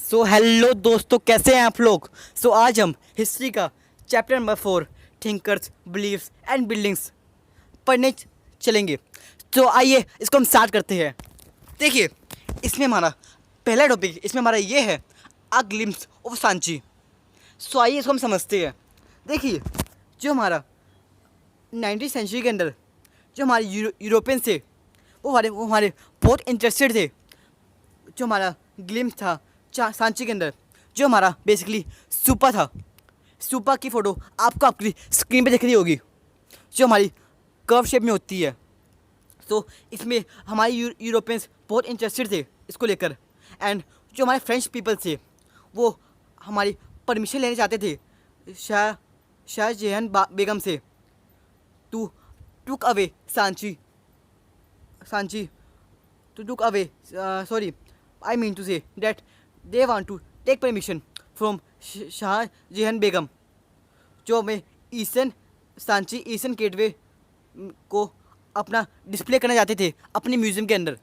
So hello दोस्तों, कैसे हैं आप लोग। आज हम हिस्ट्री का chapter number 4 thinkers believes and buildings पढ़ने चलेंगे। आइए इसको हम स्टार्ट करते हैं। देखिए, इसमें हमारा पहला टॉपिक इसमें हमारा ये है अ ग्लिम्स ऑफ सांची। आइए इसको हम समझते हैं। देखिए, जो हमारा 19वीं सेंचुरी के अंदर जो हमारे यूरोपियन थे वो हमारे बहुत इंटरेस्टेड थे। जो हमारा ग्लिम्स था सांची के अंदर, जो हमारा बेसिकली सूपा था। सूपा की फ़ोटो आपको आपकी स्क्रीन पे दिख रही होगी, जो हमारी कर्व शेप में होती है। इसमें हमारे यूरोपियंस बहुत इंटरेस्टेड थे इसको लेकर। एंड जो हमारे फ्रेंच पीपल थे वो हमारी परमिशन लेने चाहते थे शाह जहान बेगम से to took away Sanchi to took away I mean to say that they want to take permission from Shah Jahan Begum, जो हमें सांची ईस्टर्न गेटवे को अपना डिस्प्ले करना चाहते थे अपने म्यूज़ियम के अंदर,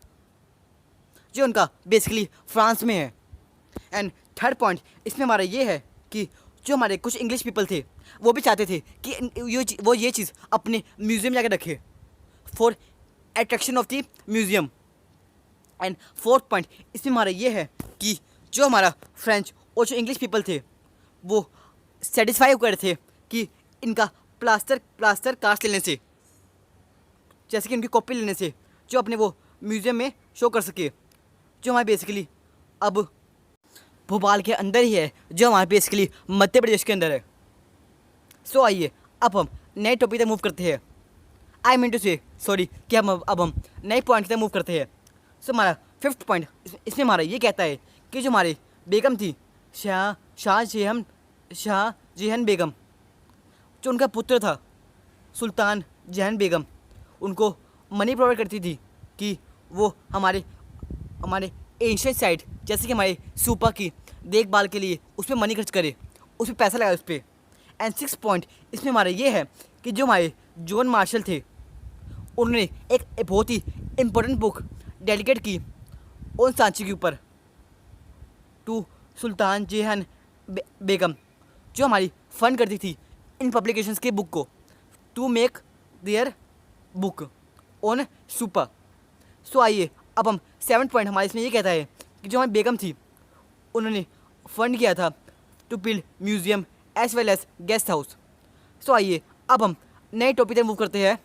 जो उनका बेसिकली फ्रांस में है। एंड थर्ड पॉइंट इसमें हमारा ये है कि जो हमारे कुछ इंग्लिश पीपल थे वो भी चाहते थे कि वो ये चीज़ अपने म्यूज़ियम में जाकर रखे for attraction of the museum. And fourth point इसमें हमारा ये है कि जो हमारा फ्रेंच और जो इंग्लिश पीपल थे वो सेटिस्फाई हो गए थे कि इनका प्लास्टर कास्ट लेने से, जैसे कि उनकी कॉपी लेने से, जो अपने वो म्यूज़ियम में शो कर सके, जो हमारे बेसिकली अब भोपाल के अंदर ही है, जो हमारे बेसिकली मध्य प्रदेश के अंदर है। आइए अब हम नए टॉपिक तक मूव करते हैं। आई मीन टू से कि हम नए पॉइंट तक मूव करते हैं। हमारा फिफ्थ पॉइंट इसमें हमारा ये कहता है कि जो हमारे बेगम थी शाह जहान बेगम, जो उनका पुत्र था सुल्तान जहान बेगम, उनको मनी प्रोवाइड करती थी कि वो हमारे एंशिएंट साइट जैसे कि हमारे सूपा की देखभाल के लिए उस पर मनी खर्च करे, उस पर पैसा लगाए उस पर। एंड सिक्स पॉइंट इसमें हमारा ये है कि जो हमारे जॉन मार्शल थे उन्होंने एक बहुत ही इम्पोर्टेंट बुक डेडिकेट की उन सांची के ऊपर टू सुल्तान जहान बेगम, जो हमारी फंड करती थी इन पब्लिकेशंस के बुक को to make their book on सुपा। आइए अब हम सेवन्थ पॉइंट हमारे इसमें ये कहता है कि जो हमारी बेगम थी उन्होंने फंड किया था to build museum as well as guest house. आइए अब हम नए टॉपिक तक मूव करते हैं।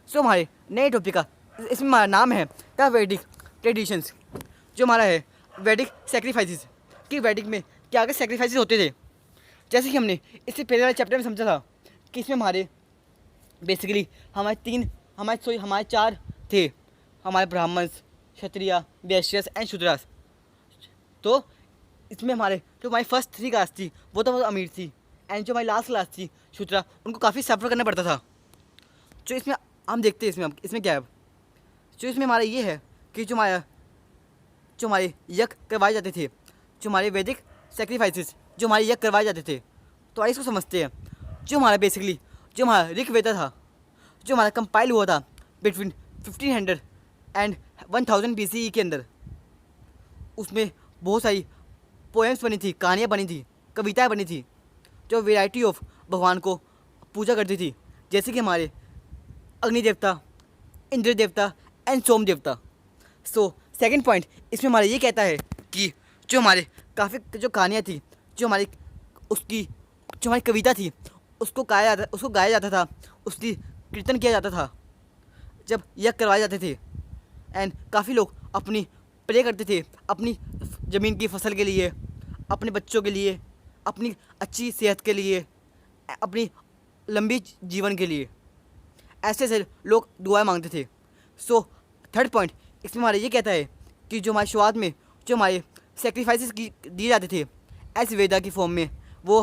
हमारे नए टॉपिक का इसमें हमारा नाम है द वैदिक ट्रेडिशंस, जो हमारा है वैदिक सेक्रीफाइसेस कि वैदिक में क्या क्या सेक्रीफाइसेस होते थे। जैसे कि हमने इससे पहले वाले चैप्टर में समझा था कि इसमें हमारे बेसिकली हमारे चार थे, हमारे ब्राह्मण्स, क्षत्रिय, वैश्यस एंड शूद्रास। तो इसमें जो हमारी फर्स्ट 3 क्लास थी वो तो बहुत अमीर थी, एंड जो हमारी लास्ट क्लास थी शूद्रा, उनको काफ़ी सफ़र करना पड़ता था। जो इसमें हम देखते हैं इसमें क्या है, जो इसमें हमारा ये है कि जो हमारे यज्ञ करवाए जाते थे, जो हमारे वैदिक सेक्रीफाइसेस जो हमारे यज्ञ करवाए जाते थे। तो आइए इसको समझते हैं। जो हमारा बेसिकली जो हमारा ऋग्वेद था, जो हमारा कंपाइल हुआ था बिटवीन 1500 एंड 1000 BCE के अंदर, उसमें बहुत सारी पोएम्स बनी थी, कहानियाँ बनी थी, कविताएँ बनी थी, जो वैरायटी ऑफ भगवान को पूजा करती थी, जैसे कि हमारे अग्नि देवता, इंद्र देवता एंड सोम देवता। सेकंड पॉइंट इसमें हमारा ये कहता है कि जो हमारे काफ़ी जो कहानियाँ थी, जो हमारी कविता थी, उसको गाया जाता था, उसकी कीर्तन किया जाता था जब यज्ञ करवाए जाते थे। एंड काफ़ी लोग अपनी प्रे करते थे अपनी ज़मीन की फसल के लिए, अपने बच्चों के लिए, अपनी अच्छी सेहत के लिए, अपनी लंबी जीवन के लिए, ऐसे लोग दुआएं मांगते थे। थर्ड पॉइंट इसमें हमारा ये कहता है कि जो हमारे शुरुआत में जो हमारे सेक्रीफाइसेस दिए जाते थे एज वेदा की फॉर्म में, वो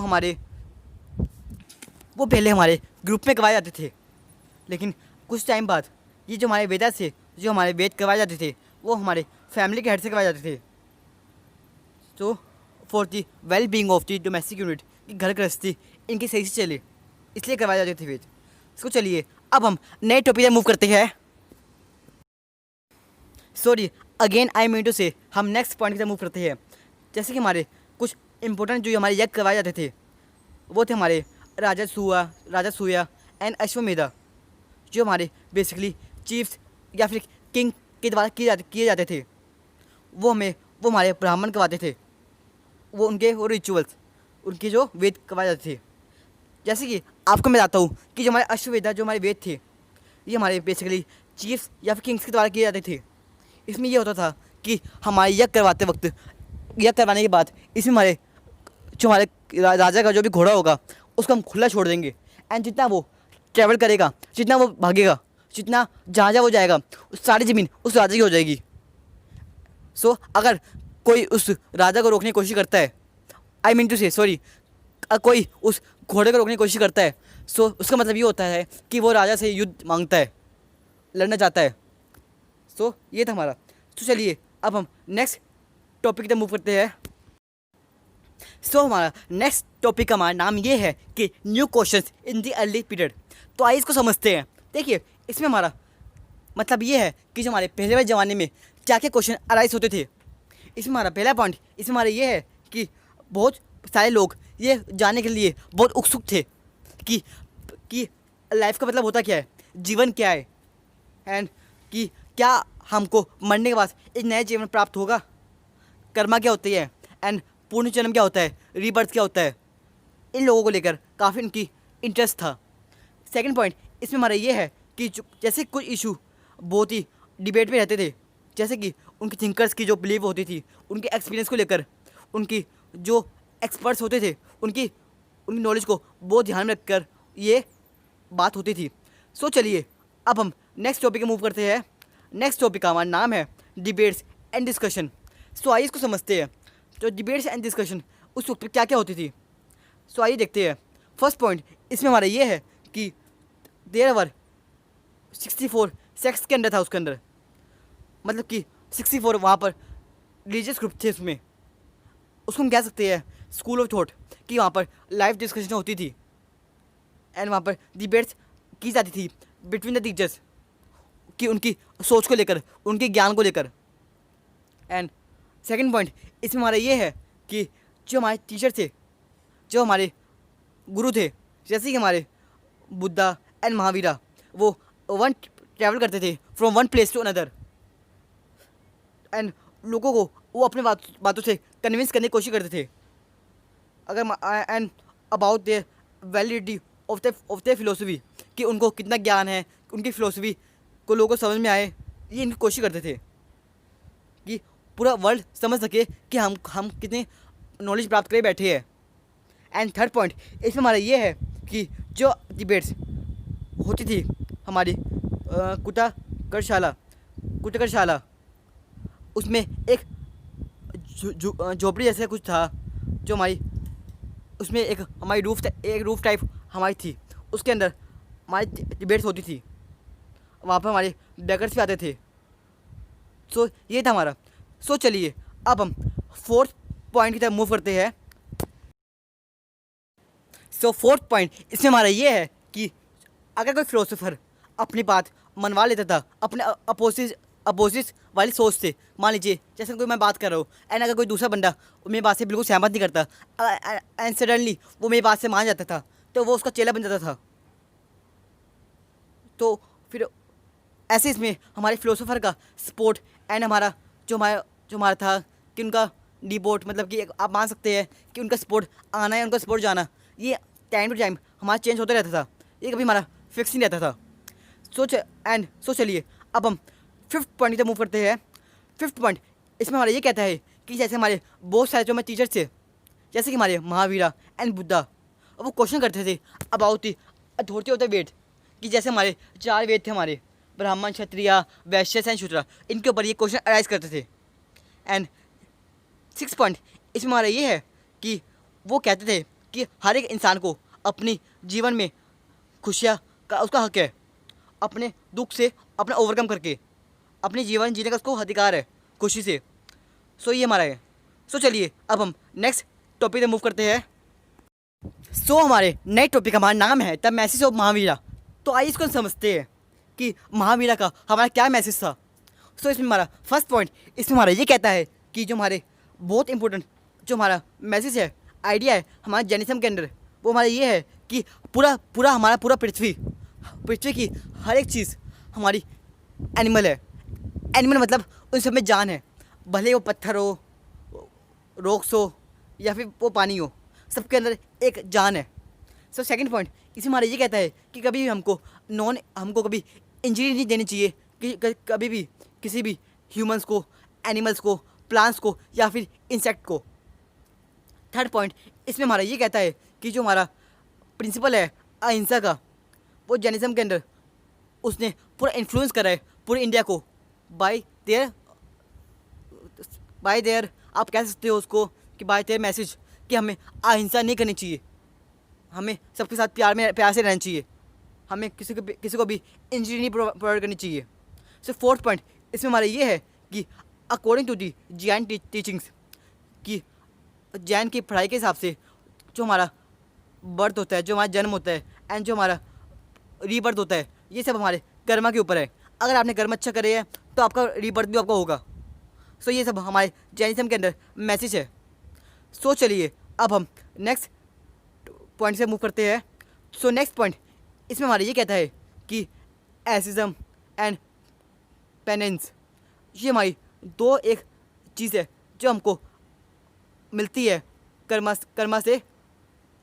पहले हमारे ग्रुप में करवाए जाते थे, लेकिन कुछ टाइम बाद ये जो हमारे वेदा से जो हमारे वेद करवाए जाते थे वो हमारे फैमिली के हेड से करवाए जाते थे। For the well being of the domestic unit, कि घर गृहस्थी इनकी सही से चले, इसलिए करवाए जाते थे वेद। इसको चलिए अब हम नए टॉपिक पर मूव करते हैं। अगेन आई मीन टू से हम नेक्स्ट पॉइंट की तरफ मूव करते हैं। जैसे कि हमारे कुछ इम्पोर्टेंट जो हमारे यज्ञ करवाए जाते थे वो थे हमारे राजा सूया एंड अश्वमेधा, जो हमारे बेसिकली चीफ्स या फिर किंग के द्वारा किए जाते थे। वो हमारे ब्राह्मण करवाते थे, वो उनके वो रिचुअल्स, उनके जो वेद करवाए जाते थे। जैसे कि आपको मैं बताता हूँ कि जो हमारे अश्ववेदा, जो हमारे वेद थे, ये हमारे बेसिकली चीफ्स या फिर किंग्स के द्वारा किए जाते थे। इसमें ये होता था कि हमारे यज्ञ करवाते वक्त, यज्ञ करवाने के बाद इसमें जो हमारे राजा का जो भी घोड़ा होगा उसको हम खुला छोड़ देंगे, एंड जितना वो ट्रैवल करेगा, जितना वो भागेगा, जितना जहाँ जहाँ वो जाएगा, उस सारी ज़मीन उस राजा की हो जाएगी। सो अगर कोई उस राजा को रोकने की कोशिश करता है, आई मीन टू से सॉरी, कोई उस घोड़े को रोकने की कोशिश करता है, सो उसका मतलब ये होता है कि वो राजा से युद्ध मांगता है, लड़ना चाहता है। सो ये था हमारा। तो चलिए अब हम नेक्स्ट टॉपिक की तरफ मूव करते हैं। सो हमारा नेक्स्ट टॉपिक का हमारा नाम ये है कि new questions in the early period. तो आइए इसको समझते हैं। देखिए इसमें हमारा मतलब ये है कि जो हमारे पहले वाले ज़माने में क्या क्या क्वेश्चन अराइज होते थे। इसमें हमारा पहला पॉइंट इसमें हमारा ये है कि बहुत सारे लोग ये जानने के लिए बहुत उत्सुक थे कि लाइफ का मतलब होता क्या है, जीवन क्या है, एंड कि क्या हमको मरने के बाद एक नया जीवन प्राप्त होगा, कर्मा क्या होती है, एंड पूर्ण जन्म क्या होता है, रीबर्थ क्या होता है। इन लोगों को लेकर काफ़ी उनकी इंटरेस्ट था। सेकंड पॉइंट इसमें हमारा ये है कि जैसे कुछ इशू बहुत ही डिबेट में रहते थे, जैसे कि उनकी थिंकर्स की जो बिलीव होती थी, उनके एक्सपीरियंस को लेकर, उनकी जो एक्सपर्ट्स होते थे उनकी नॉलेज को बहुत ध्यान में रखकर ये बात होती थी। सो चलिए अब हम नेक्स्ट टॉपिक में मूव करते हैं। नेक्स्ट टॉपिक का हमारा नाम है डिबेट्स एंड डिस्कशन। सो आइए इसको समझते हैं। तो डिबेट्स एंड डिस्कशन उस वक्त क्या क्या होती थी। सो आइए देखते हैं। फर्स्ट पॉइंट इसमें हमारा ये है कि देयर वर 64 सेक्स के अंदर था, उसके अंदर मतलब कि 64 वहाँ पर रिलीजियस ग्रुप थे। उसको हम कह सकते हैं स्कूल ऑफ थॉट, कि वहाँ पर लाइव डिस्कशन होती थी एंड वहाँ पर डिबेट्स की जाती थी बिटवीन द टीचर्स, कि उनकी सोच को लेकर, उनके ज्ञान को लेकर। एंड सेकंड पॉइंट इसमें हमारा ये है कि जो हमारे टीचर थे, जो हमारे गुरु थे, जैसे कि हमारे बुद्धा एंड महावीरा, वो ट्रैवल करते थे from one place to another, and लोगों को वो अपने बातों से कन्विंस करने की कोशिश करते थे अगर and about the validity of the philosophy, कि उनको कितना ज्ञान है, उनकी फिलोसफी को लोगों को समझ में आए, ये इनकी कोशिश करते थे कि पूरा वर्ल्ड समझ सके कि हम कितने नॉलेज प्राप्त करे बैठे हैं। एंड थर्ड पॉइंट इसमें हमारा ये है कि जो डिबेट्स होती थी हमारी कुटकरशाला, उसमें एक झोपड़ी जैसा कुछ था, जो उसमें एक हमारी रूफ टाइप हमारी थी, उसके अंदर हमारी डिबेट्स होती थी। वहाँ पर हमारे बैकर्स भी आते थे। सो ये था हमारा। सो चलिए अब हम फोर्थ पॉइंट की तरफ मूव करते हैं। सो फोर्थ पॉइंट इसमें हमारा ये है कि अगर कोई फिलोसोफर अपनी बात मनवा लेता था अपने अपोजिट वाली सोच से, मान लीजिए जैसे कोई मैं बात कर रहा हूँ एंड अगर कोई दूसरा बंदा मेरी बात से बिल्कुल सहमत नहीं करता एंड सडनली वो मेरी बात से मान जाता था, तो वो उसका चेला बन जाता था। तो फिर ऐसे इसमें हमारे फिलोसोफर का सपोर्ट एंड हमारा जो हमारा था कि उनका डिबोट, मतलब कि आप मान सकते हैं कि उनका सपोर्ट आना है, उनका सपोर्ट जाना, ये टाइम टू टाइम हमारा चेंज होता रहता था, ये कभी हमारा फिक्स नहीं रहता था। सो चलिए अब हम फिफ्थ पॉइंट की तरफ मूव करते हैं। फिफ्थ पॉइंट इसमें हमारा ये कहता है कि जैसे हमारे बहुत सारे जो हमारे टीचर थे, जैसे कि हमारे महावीरा एंड बुद्धा, वो क्वेश्चन करते थे about the authority of the Veda, कि जैसे हमारे 4 वेद थे, हमारे ब्राह्मण, क्षत्रिय, वैश्य एंड शूद्र, इनके ऊपर ये क्वेश्चन अराइज करते थे। एंड सिक्स पॉइंट इसमें हमारा ये है कि वो कहते थे कि हर एक इंसान को अपनी जीवन में खुशियाँ का उसका हक है, अपने दुख से अपना ओवरकम करके अपनी जीवन जीने का उसको अधिकार है खुशी से। सो ये हमारा है। सो चलिए अब हम नेक्स्ट टॉपिक पे मूव करते हैं। सो हमारे नए टॉपिक का हमारा नाम है द मैसेज ऑफ महावीरा। तो आइए इसको समझते हैं कि महावीरा का हमारा क्या मैसेज था। सो इसमें हमारा फर्स्ट पॉइंट इसमें हमारा ये कहता है कि जो हमारे बहुत इंपॉर्टेंट जो हमारा मैसेज है, आइडिया है हमारे जैनिज्म के अंदर, वो हमारा ये है कि पूरा पूरा हमारा पूरा पृथ्वी पृथ्वी की हर एक चीज़ हमारी एनिमल है। एनिमल मतलब उन सब में जान है, भले वो पत्थर हो, रॉक्स हो, या फिर वो पानी हो, सबके अंदर एक जान है। सो सेकंड पॉइंट इसमें हमारा ये कहता है कि कभी भी हमको कभी इंजरी नहीं देनी चाहिए कि कभी भी किसी भी ह्यूमंस को, एनिमल्स को, प्लांट्स को या फिर इंसेक्ट को। थर्ड पॉइंट इसमें हमारा ये कहता है कि जो हमारा प्रिंसिपल है अहिंसा का, वो जैनिज्म के अंदर उसने पूरा इन्फ्लुएंस करा है पूरे इंडिया को बाय देयर आप कह सकते हो उसको कि बाय देयर मैसेज कि हमें अहिंसा नहीं करनी चाहिए, हमें सबके साथ प्यार से रहना चाहिए, हमें किसी को भी इंजरी नहीं प्रोवाइड करनी चाहिए। सो फोर्थ पॉइंट इसमें हमारा ये है कि according to the Jain teachings, कि जैन की पढ़ाई के हिसाब से जो हमारा बर्थ होता है, जो हमारा जन्म होता है एंड जो हमारा रीबर्थ होता है, ये सब हमारे कर्मा के ऊपर है। अगर आपने कर्म अच्छा करे है तो आपका रीबर्थ भी आपका होगा। सो ये सब हमारे जैनिज्म के अंदर मैसेज है। सो चलिए अब हम नेक्स्ट पॉइंट से मूव करते हैं। सो नेक्स्ट पॉइंट इसमें हमारा ये कहता है कि एसिज्म एंड पेनेंस, ये हमारी दो एक चीज़ है जो हमको मिलती है कर्मा से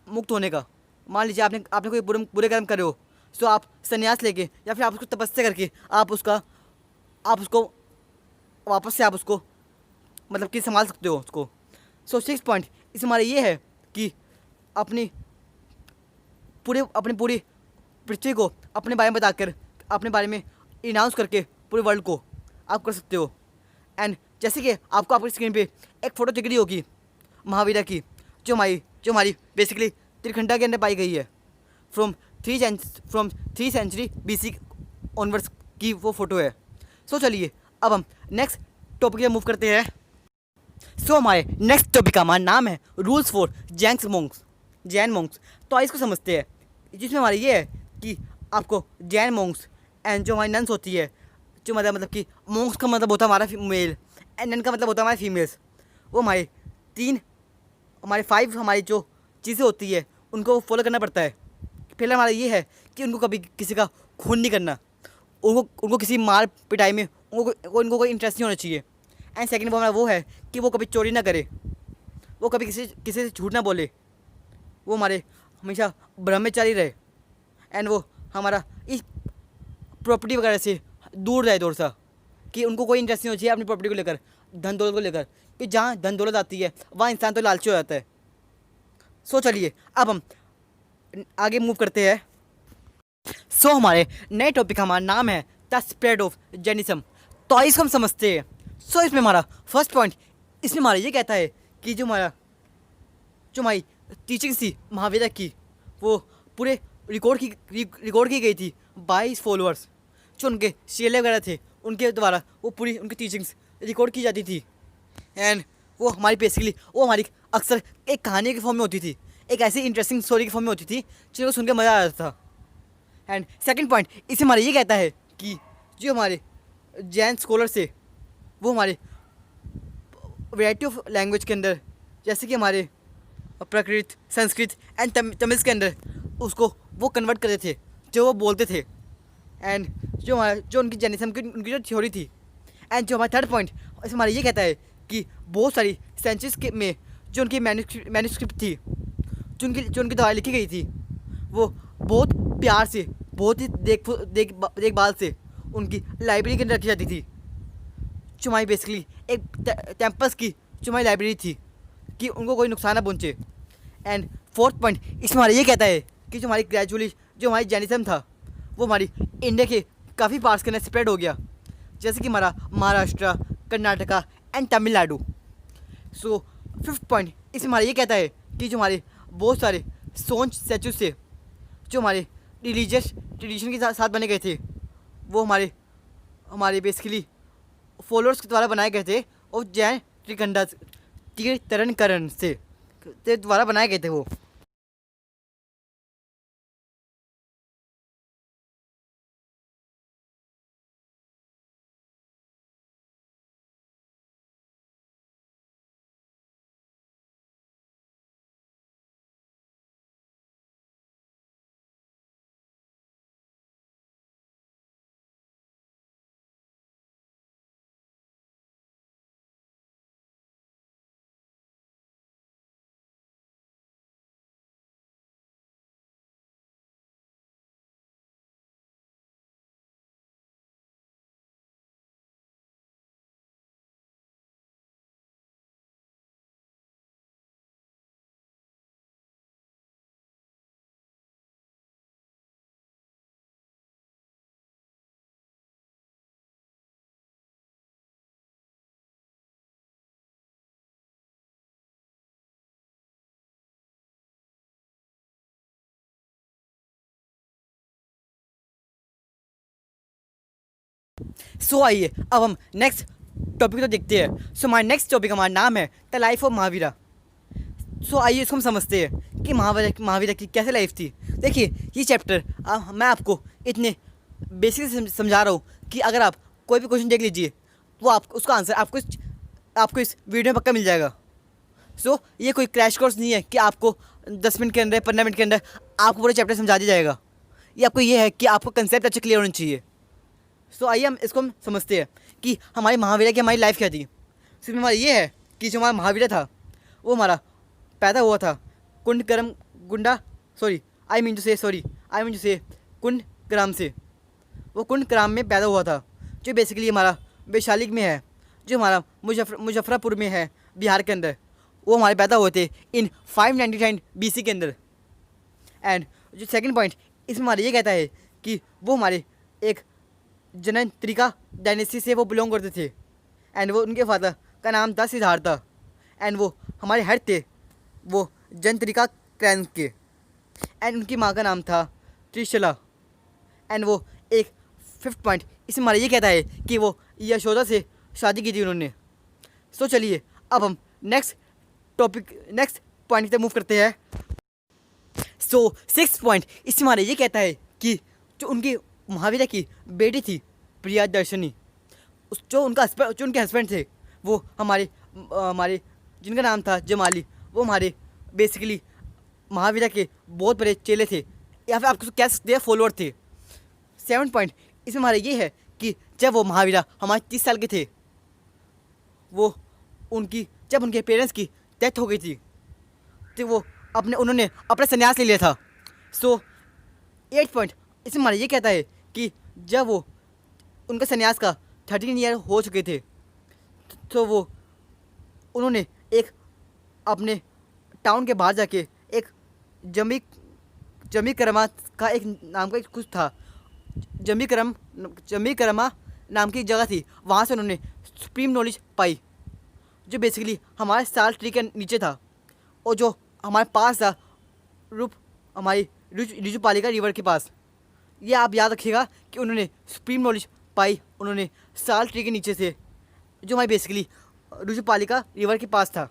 मुक्त होने का। मान लीजिए आपने कोई बुरे कर्म करे हो, सो आप संन्यास लेके या फिर आप उसको तपस्या करके आप उसको वापस से आप उसको मतलब कि संभाल सकते हो उसको। सो सिक्स पॉइंट इसमें हमारा ये है कि अपनी पूरी पृथ्वी को अपने बारे में बताकर, अपने बारे में इनाउंस करके पूरे वर्ल्ड को आप कर सकते हो। एंड जैसे कि आपको आपकी स्क्रीन पे एक फ़ोटो दिख रही होगी महावीरा की, जो हमारी बेसिकली त्रिखंडा के अंदर पाई गई है फ्रॉम 3 सेंचुरी BC ऑनवर्ड्स की वो फ़ोटो है। सो चलिए अब हम नेक्स्ट टॉपिक पे मूव करते हैं। सो हमारे नेक्स्ट टॉपिक का हमारा नाम है रूल्स फॉर जैन मोंक्स। तो आइए इसको समझते हैं, जिसमें हमारा ये है कि आपको जैन मोंक्स एंड जो हमारी नन्स होती है, जो मतलब कि मोंक्स का मतलब होता है हमारा मेल एंड नन का मतलब होता है हमारे फीमेल्स, वो हमारे 5 हमारी जो चीज़ें होती है उनको फॉलो करना पड़ता है। पहले हमारा ये है कि उनको कभी किसी का खून नहीं करना, उनको किसी मार पिटाई में उनको कोई इंटरेस्ट नहीं होना चाहिए। एंड सेकंड हमारा वो है कि वो कभी चोरी ना करे, वो कभी किसी से झूठ ना बोले, वो हमारे हमेशा ब्रह्मचारी रहे एंड वो हमारा इस प्रॉपर्टी वगैरह से दूर रहे थोड़ा सा, कि उनको कोई इंटरेस्ट नहीं होना चाहिए अपनी प्रॉपर्टी को लेकर, धन दौलत को लेकर, कि जहाँ धन दौलत आती है वहाँ इंसान तो लालची हो जाता है। सो चलिए अब हम आगे मूव करते हैं। सो हमारे नए टॉपिक का हमारा नाम है द स्प्रेड ऑफ जैनिज्म। तो इसको हम समझते हैं। सो इसमें हमारा फर्स्ट पॉइंट इसमें हमारा ये कहता है कि जो हमारी टीचिंग्स थी महावीरा की, वो पूरे रिकॉर्ड की गई थी 22 फॉलोअर्स, जो उनके चेले वगैरह थे उनके द्वारा वो पूरी उनकी टीचिंग्स रिकॉर्ड की जाती थी। एंड वो हमारी अक्सर एक कहानी के फॉर्म में होती थी, एक ऐसी इंटरेस्टिंग स्टोरी की फॉर्म में होती थी जिनको सुन के मज़ा आ जाता था। एंड सेकंड पॉइंट इसमें हमारा ये कहता है कि जो हमारे जैन स्कॉलर्स थे वो हमारे वैरायटी ऑफ लैंग्वेज के अंदर, जैसे कि हमारे प्राकृत, संस्कृत एंड तमिल के अंदर उसको वो कन्वर्ट करते थे जो वो बोलते थे। एंड जो उनकी जैनिज्म की उनकी जो थ्योरी थी। एंड जो हमारा थर्ड पॉइंट इसमें हमारा ये कहता है कि बहुत सारी सेंचुरीज के में जो उनकी मैन्युस्क्रिप्ट थी, जो उनकी दवाई लिखी गई थी, वो बहुत प्यार से, बहुत ही देखभाल से उनकी लाइब्रेरी के अंदर रखी जाती थी, जो हमारी बेसिकली एक टेम्पल्स की जो हमारी लाइब्रेरी थी, कि उनको कोई नुकसान ना पहुँचे। एंड फोर्थ पॉइंट इसमें हमारा ये कहता है कि जो हमारी ग्रेजुअली जो हमारी जैनिज्म था वो हमारी इंडिया के काफ़ी पार्ट्स के अंदर स्प्रेड हो गया, जैसे कि हमारा Maharashtra, Karnataka and Tamil Nadu. So fifth point इसमें हमारा ये कहता है कि जो हमारे बहुत सारे सोन स्टैचूज थे जो हमारे रिलीजियस ट्रेडिशन के साथ बने गए थे, वो हमारे बेसिकली फॉलोअर्स के द्वारा बनाए गए थे और जैन तीर्थंकरण से द्वारा बनाए गए थे वो। सो आइए अब हम नेक्स्ट टॉपिक तो देखते हैं। सो हमारा नेक्स्ट टॉपिक हमारा नाम है द लाइफ ऑफ महावीरा। सो आइए इसको हम समझते हैं कि महावीरा की कैसे लाइफ थी। देखिए ये चैप्टर मैं आपको इतने बेसिक से समझा रहा हूँ कि अगर आप कोई भी क्वेश्चन देख लीजिए वो आप उसका आंसर आपको इस वीडियो में पक्का मिल जाएगा। सो ये कोई क्रैश कोर्स नहीं है कि आपको 10 मिनट के अंदर 15 मिनट के अंदर आपको पूरा चैप्टर समझा दिया जाएगा। ये आपको ये है कि आपको कंसेप्ट अच्छे क्लियर होना चाहिए। सो आइए हम इसको हम समझते हैं कि हमारे महावीरा की हमारी लाइफ क्या थी। सिर्फ हमारा ये है कि जो हमारा महावीरा था वो हमारा पैदा हुआ था कुंडग्राम से। वो कुंडग्राम में पैदा हुआ था जो बेसिकली हमारा वैशाली में है, जो हमारा मुजफ्फरपुर में है बिहार के अंदर। वो हमारे पैदा हुए थे इन 599 BC के अंदर। एंड जो सेकंड पॉइंट इसमें हमारा ये कहता है कि वो हमारे एक जनत्रिका डायनेस्टी से वो बिलोंग करते थे। एंड वो उनके फादर का नाम था सिद्धार्था। एंड वो हमारे हेड थे वो जनत्रिका क्रैन के। एंड उनकी माँ का नाम था त्रिशला। एंड वो एक फिफ्थ पॉइंट इसमें हमारा ये कहता है कि वो यशोदा से शादी की थी उन्होंने। सो चलिए अब हम नेक्स्ट पॉइंट की तरफ मूव करते हैं। सो 6th पॉइंट इसमें हमारा ये कहता है कि जो उनकी महावीरा की बेटी थी प्रियदर्शनी, जो उनके हस्बैंड थे वो हमारे जिनका नाम था जमाली, वो हमारे बेसिकली महावीरा के बहुत बड़े चेले थे या फिर आपको कह सकते हैं फॉलोअर थे। 7th पॉइंट इसमें हमारा ये है कि जब वो महावीरा हमारे 30 साल के थे जब उनके पेरेंट्स की डेथ हो गई थी तो उन्होंने अपना संन्यास ले लिया था। सो 8th पॉइंट इसमें हमारा ये कहता है कि जब वो उनका संन्यास का 13 ईयर हो चुके थे तो उन्होंने एक अपने टाउन के बाहर जाके एक जमीकरमा का एक नाम का कुछ था, जमीकरमा नाम की जगह थी। वहाँ से उन्होंने सुप्रीम नॉलेज पाई जो बेसिकली हमारे साल ट्री के नीचे था और जो हमारे पास था हमारी रिजुपालिका रिवर के पास। ये आप याद रखिएगा कि उन्होंने सुप्रीम नॉलेज पाई उन्होंने साल ट्री के नीचे से जो हमारी बेसिकली रिजुपालिका रिवर के पास था।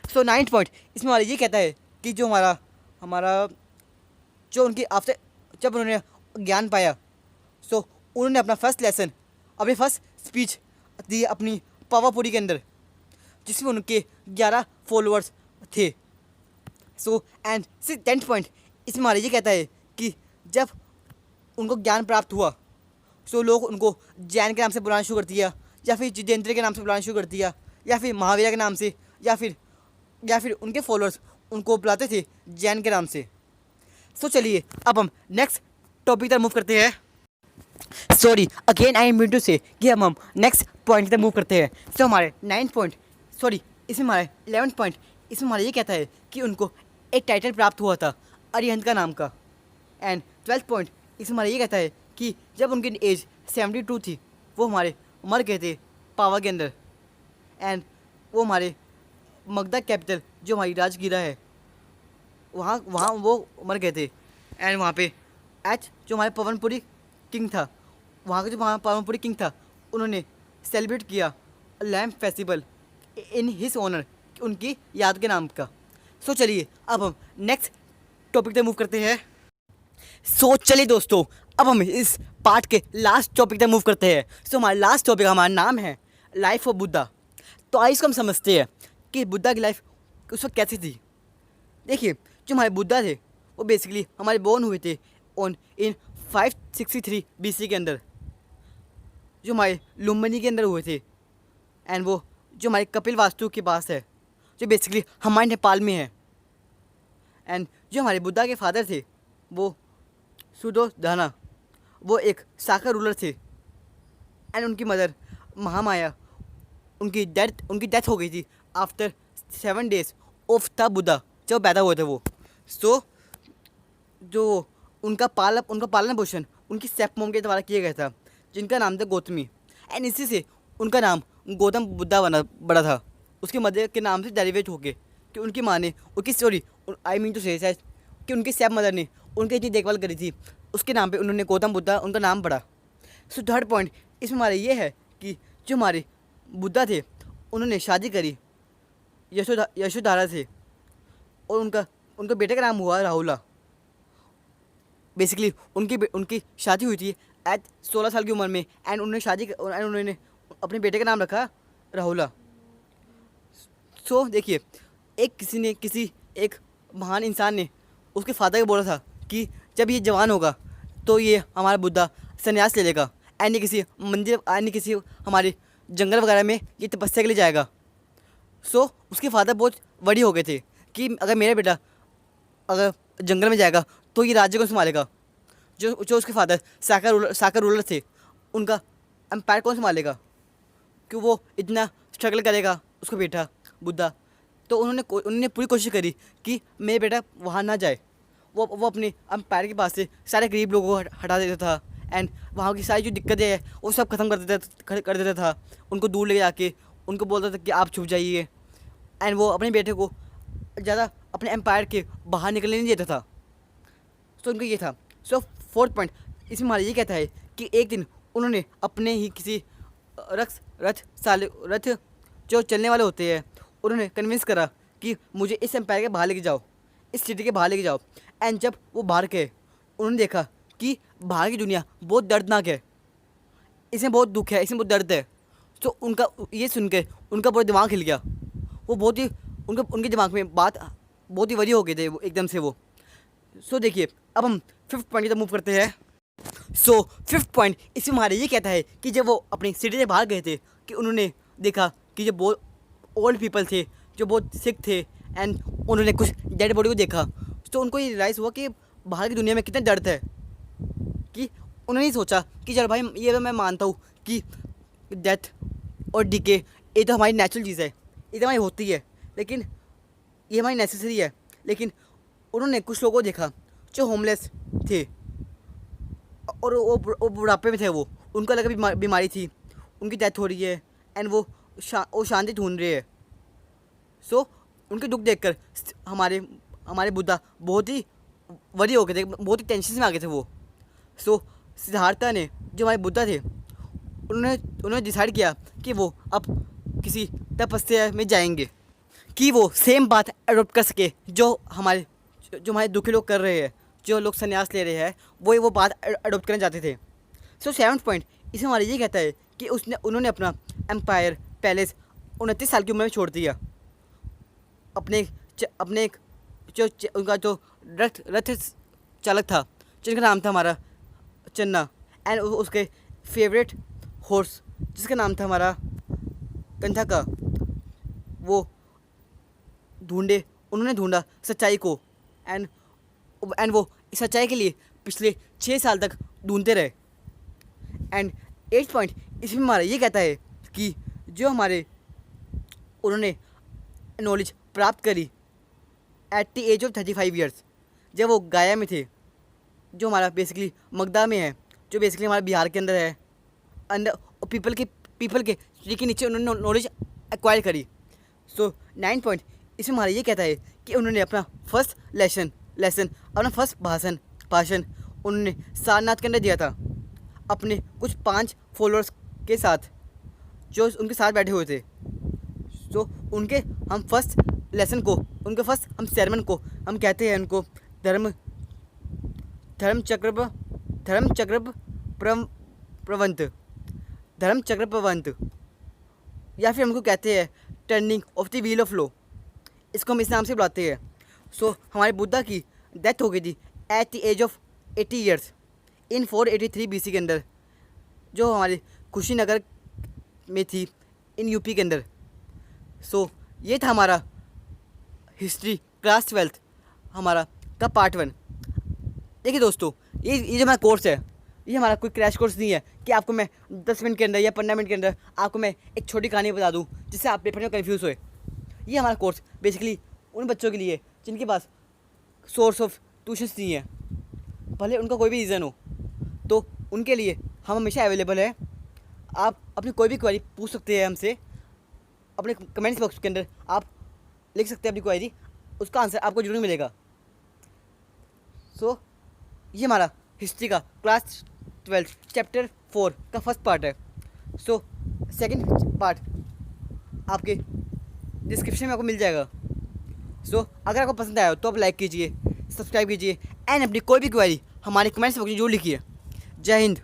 सो 9th पॉइंट इसमें हमारा ये कहता है कि जो हमारा जो उनकी आफ्टर जब उन्होंने ज्ञान पाया सो उन्होंने अपना अपनी फर्स्ट स्पीच दी अपनी पावापुरी के अंदर जिसमें उनके 11 फॉलोअर्स थे। सो एंड 10th पॉइंट इसमें हमारा ये कहता है कि जब उनको ज्ञान प्राप्त हुआ सो लोग उनको जैन के नाम से बुलाना शुरू कर दिया या फिर जितेंद्र के नाम से बुलाना शुरू कर दिया या फिर महावीरा के नाम से या फिर उनके फॉलोअर्स उनको बुलाते थे जैन के नाम से। सो चलिए अब हम नेक्स्ट टॉपिक तक मूव करते हैं। Sorry again I am mean to say कि हम नेक्स्ट पॉइंट तक मूव करते हैं। सो हमारे 9th पॉइंट इसमें हमारे 11th पॉइंट इसमें हमारा ये कहता है कि उनको एक टाइटल प्राप्त हुआ था अरिहंत का नाम का। एंड 12th पॉइंट इसमें हमारा ये कहता है कि जब उनकी एज 72 थी वो हमारे मर गए थे पावा के अंदर। एंड वो हमारे मगधा कैपिटल जो हमारी राजगीरा है वहाँ वो मर गए थे। एंड वहाँ पे जो हमारे पवनपुरी किंग था वहाँ का जो पवनपुरी किंग था उन्होंने सेलिब्रेट किया lamp festival in his honour उनकी याद के नाम का। सो चलिए अब हम नेक्स्ट टॉपिक तक मूव करते हैं। सो चलिए दोस्तों अब हम इस पार्ट के लास्ट टॉपिक तक मूव करते हैं। सो हमारा लास्ट टॉपिक हमारा नाम है लाइफ ऑफ बुद्धा। तो आइए इसको हम समझते हैं कि बुद्धा की लाइफ उस वक्त कैसी थी। देखिए जो हमारे बुद्धा थे वो बेसिकली हमारे बोर्न हुए थे इन 563 BC के अंदर जो हमारे लुम्बिनी के अंदर हुए थे। एंड वो जो हमारे कपिल वास्तु के पास है जो बेसिकली हमारे नेपाल में है। एंड जो हमारे बुद्धा के फादर थे वो सुदोधना वो एक साका रूलर थे। एंड उनकी मदर महामाया उनकी डेथ हो गई थी after 7 days of the Buddha जब पैदा हुए थे वो। सो जो उनका पालन पोषण उनकी स्टेप मॉम के द्वारा किया गया था जिनका नाम था गौतमी। एंड इसी से उनका नाम गौतम बुद्धा बड़ा था उसके मदर के नाम से डेरिवेट होके कि उनकी माँ ने कि उनकी स्टेप मदर ने उनकी इतनी देखभाल करी थी उसके नाम पे उन्होंने गौतम बुद्धा उनका नाम पड़ा। सो 3rd पॉइंट इसमें हमारे ये है कि जो हमारे बुद्धा थे उन्होंने शादी करी यशोधारा से, और उनका उनका बेटे का नाम हुआ राहुला। बेसिकली उनकी शादी हुई थी एट 16 साल की उम्र में, एंड उन्होंने अपने बेटे का नाम रखा राहुला। सो देखिए, एक महान इंसान ने उसके फादर को बोला था कि जब ये जवान होगा तो ये हमारा बुद्धा संन्यास ले लेगा, एंड ये किसी मंदिर एंड किसी हमारे जंगल वगैरह में ये तपस्या के लिए जाएगा। सो उसके फादर बहुत वरी हो गए थे कि अगर मेरा बेटा अगर जंगल में जाएगा तो ये राज्य को संभालेगा। जो उसके फादर साकर रूलर थे, उनका एम्पायर कौन संभालेगा, कि वो इतना स्ट्रगल करेगा उसका बेटा बुद्धा। तो उन्होंने पूरी कोशिश करी कि मेरा बेटा वहाँ ना जाए। वो अपने एम्पायर के पास से सारे गरीब लोगों को हटा देता था, एंड वहाँ की सारी जो दिक्कतें हैं वो सब खत्म कर देता था। उनको दूर ले जाके उनको बोलता था कि आप छुप जाइए, एंड वो अपने बेटे को ज़्यादा अपने एम्पायर के बाहर निकलने नहीं देता था। तो उनका ये था। सो 4th पॉइंट इसमें हमारा ये कहता है कि एक दिन उन्होंने अपने ही किसी रथ जो चलने वाले होते हैं, उन्होंने कन्विंस करा कि मुझे इस एम्पायर के बाहर लेके जाओ, इस सिटी के बाहर लेके जाओ। एंड जब वो बाहर गए, उन्होंने देखा कि बाहर की दुनिया बहुत दर्दनाक है, इसमें बहुत दुख है, इसमें बहुत दर्द है। तो उनका ये सुन के उनका पूरा दिमाग हिल गया। वो बहुत ही उनके दिमाग में बात बहुत ही वरी हो गए थे वो एकदम से वो। सो देखिए, अब हम 5th पॉइंट की तरफ मूव करते हैं। सो 5th पॉइंट इसमें हमारे ये कहता है कि जब वो अपनी सिटी से बाहर गए थे कि उन्होंने देखा कि जो बहुत ओल्ड पीपल थे, जो बहुत सिक थे, एंड उन्होंने कुछ डेड बॉडी को देखा। तो उनको ये रियलाइज़ हुआ कि बाहर की दुनिया में कितना दर्द है, कि उन्होंने सोचा कि चल भाई, ये तो मैं मानता हूँ कि डेथ और डिके ये तो हमारी नेचुरल चीज़ है, ये तो हमारी होती है, लेकिन ये हमारी नेसेसरी है। लेकिन उन्होंने कुछ लोगों को देखा जो होमलेस थे, और वो बुढ़ापे में थे, वो उनको लगा बीमारी थी, उनकी डेथ हो रही है, एंड वो शांति ढूंढ रहे हैं। सो उनके दुख देखकर हमारे बुद्धा बहुत ही वरी हो गए थे, बहुत ही टेंशन में आ गए थे वो। सो सिद्धार्था ने, जो हमारे बुद्धा थे, उन्होंने डिसाइड किया कि वो अब किसी तपस्या में जाएंगे, कि वो सेम बात अडोप्ट कर सके जो हमारे दुखी लोग कर रहे हैं, जो लोग संन्यास ले रहे हैं, वो बात अडोप्ट करना चाहते थे। सो 7th पॉइंट इसमें हमारा ये कहता है कि उन्होंने अपना एम्पायर पैलेस 29 साल की उम्र में छोड़ दिया। अपने उनका जो रथ चालक था, जिनका नाम था हमारा चन्ना, एंड उसके फेवरेट हॉर्स जिसका नाम था हमारा कंथका, वो उन्होंने ढूंढा सच्चाई को, एंड वो इस सच्चाई के लिए पिछले 6 साल तक ढूंढते रहे। एंड 8th पॉइंट इसमें हमारा ये कहता है कि जो उन्होंने नॉलेज प्राप्त करी at the age of 35 years, जब वो गया में थे, जो हमारा बेसिकली मगधा में है, जो बेसिकली हमारे बिहार के अंदर है, अंदर पीपल के ट्री के नीचे उन्होंने नॉलेज एक्वायर करी। सो 9th पॉइंट इसमें हमारा ये कहता है कि उन्होंने अपना फर्स्ट लेसन अपना फर्स्ट भाषण उन्होंने सारनाथ के अंदर दिया था, अपने कुछ 5 फॉलोअर्स के साथ जो उनके साथ बैठे हुए थे। तो उनके हम फर्स्ट लेसन को, उनके फर्स्ट हम सेरेमन को हम कहते हैं उनको धर्म चक्र प्रवंत, या फिर हमको कहते हैं turning of the wheel of law, इसको हम इस नाम से बुलाते हैं। सो हमारे बुद्धा की डेथ हो गई थी at the age of 80 years in 483 BC के अंदर, जो हमारे कुशीनगर में थी इन यूपी के अंदर। सो ये था हमारा हिस्ट्री क्लास 12th हमारा का पार्ट 1। देखिए दोस्तों, ये जो हमारा कोर्स है, ये हमारा कोई क्रैश कोर्स नहीं है कि आपको मैं 10 मिनट के अंदर या 15 मिनट के अंदर आपको मैं एक छोटी कहानी बता दूं जिससे आप पेपर में कन्फ्यूज़ होए। ये हमारा कोर्स बेसिकली उन बच्चों के लिए जिनके पास सोर्स ऑफ ट्यूशन्स नहीं है, भले उनका कोई भी रीज़न हो, तो उनके लिए हम हमेशा अवेलेबल है। आप अपनी कोई भी क्वेरी पूछ सकते हैं हमसे, अपने कमेंट्स बॉक्स के अंदर आप लिख सकते हैं अपनी क्वेरी, उसका आंसर आपको जरूर मिलेगा। सो ये हमारा हिस्ट्री का क्लास 12 चैप्टर 4 का फर्स्ट पार्ट है। सो सेकंड पार्ट आपके डिस्क्रिप्शन में आपको मिल जाएगा। सो अगर आपको पसंद आया हो तो आप लाइक कीजिए, सब्सक्राइब कीजिए एंड अपनी कोई भी क्वेरी हमारे कमेंट्स बॉक्स में जरूर लिखिए। जय हिंद।